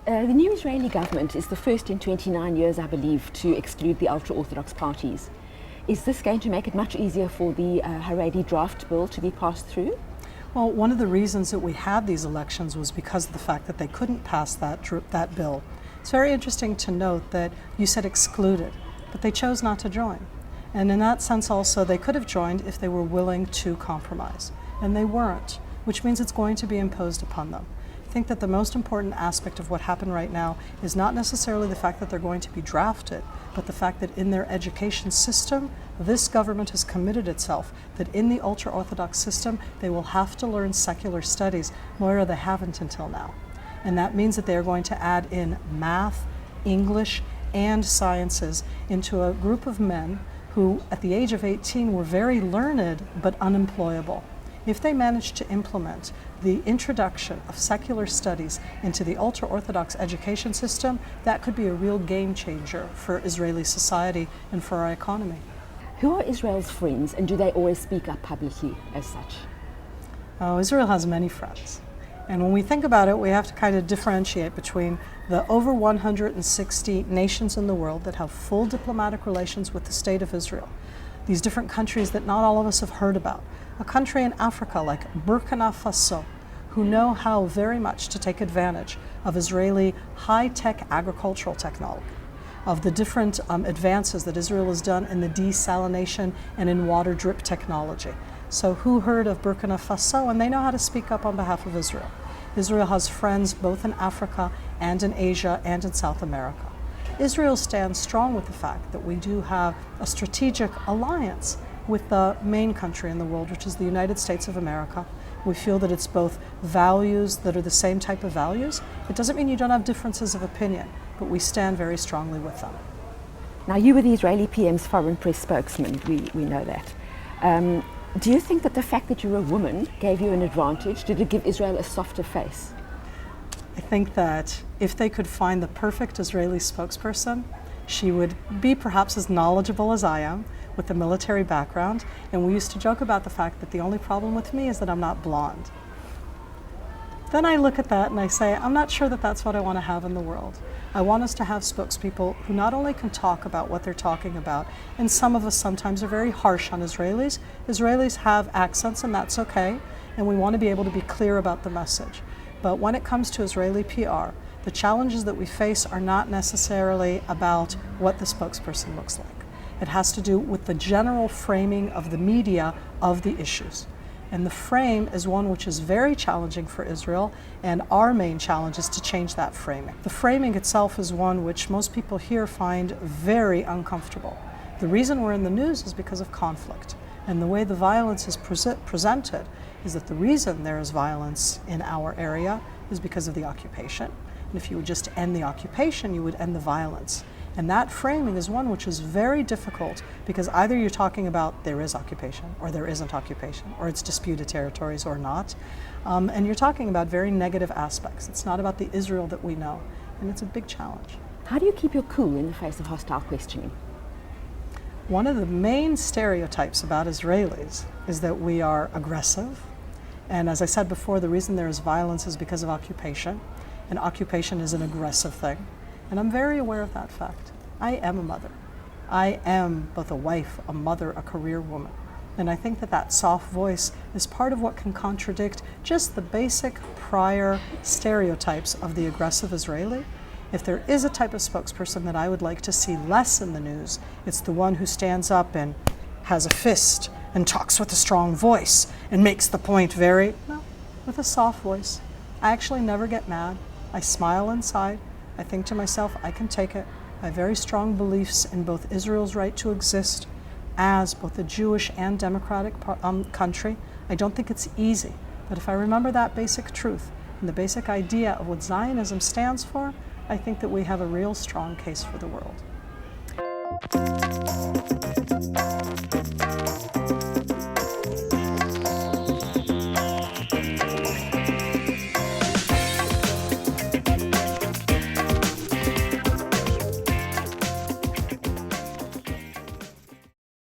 The new Israeli government is the first in 29 years, I believe, to exclude the ultra-Orthodox parties. Is this going to make it much easier for the Haredi draft bill to be passed through? Well, one of the reasons that we had these elections was because of the fact that they couldn't pass that bill. It's very interesting to note that you said excluded, but they chose not to join. And in that sense also, they could have joined if they were willing to compromise. And they weren't, which means it's going to be imposed upon them. I think that the most important aspect of what happened right now is not necessarily the fact that they're going to be drafted, but the fact that in their education system, this government has committed itself that in the ultra-Orthodox system, they will have to learn secular studies. Moira, they haven't until now. And that means that they are going to add in math, English, and sciences into a group of men who, at the age of 18, were very learned but unemployable. If they manage to implement the introduction of secular studies into the ultra-Orthodox education system, that could be a real game changer for Israeli society and for our economy. Who are Israel's friends, and do they always speak up publicly as such? Oh, Israel has many friends. And when we think about it, we have to kind of differentiate between the over 160 nations in the world that have full diplomatic relations with the State of Israel. These different countries that not all of us have heard about. A country in Africa like Burkina Faso, who know how very much to take advantage of Israeli high-tech agricultural technology, of the different advances that Israel has done in the desalination and in water drip technology. So who heard of Burkina Faso? And they know how to speak up on behalf of Israel. Israel has friends both in Africa and in Asia and in South America. Israel stands strong with the fact that we do have a strategic alliance with the main country in the world, which is the United States of America. We feel that it's both values that are the same type of values. It doesn't mean you don't have differences of opinion, but we stand very strongly with them. Now, you were the Israeli PM's foreign press spokesman, we know that. Do you think that the fact that you're a woman gave you an advantage? Did it give Israel a softer face? I think that if they could find the perfect Israeli spokesperson, she would be perhaps as knowledgeable as I am with a military background. And we used to joke about the fact that the only problem with me is that I'm not blonde. Then I look at that and I say, I'm not sure that that's what I want to have in the world. I want us to have spokespeople who not only can talk about what they're talking about, and some of us sometimes are very harsh on Israelis. Israelis have accents and that's okay, and we want to be able to be clear about the message. But when it comes to Israeli PR, the challenges that we face are not necessarily about what the spokesperson looks like. It has to do with the general framing of the media of the issues. And the frame is one which is very challenging for Israel, and our main challenge is to change that framing. The framing itself is one which most people here find very uncomfortable. The reason we're in the news is because of conflict. And the way the violence is presented is that the reason there is violence in our area is because of the occupation. And if you would just end the occupation, you would end the violence. And that framing is one which is very difficult because either you're talking about there is occupation or there isn't occupation, or it's disputed territories or not. And you're talking about very negative aspects. It's not about the Israel that we know, and it's a big challenge. How do you keep your cool in the face of hostile questioning? One of the main stereotypes about Israelis is that we are aggressive. And as I said before, the reason there is violence is because of occupation, and occupation is an aggressive thing. And I'm very aware of that fact. I am a mother. I am both a wife, a mother, a career woman. And I think that that soft voice is part of what can contradict just the basic prior stereotypes of the aggressive Israeli. If there is a type of spokesperson that I would like to see less in the news, it's the one who stands up and has a fist and talks with a strong voice and makes the point with a soft voice. I actually never get mad. I smile inside. I think to myself, I can take it. I have very strong beliefs in both Israel's right to exist as both a Jewish and democratic country. I don't think it's easy, but if I remember that basic truth and the basic idea of what Zionism stands for, I think that we have a real strong case for the world.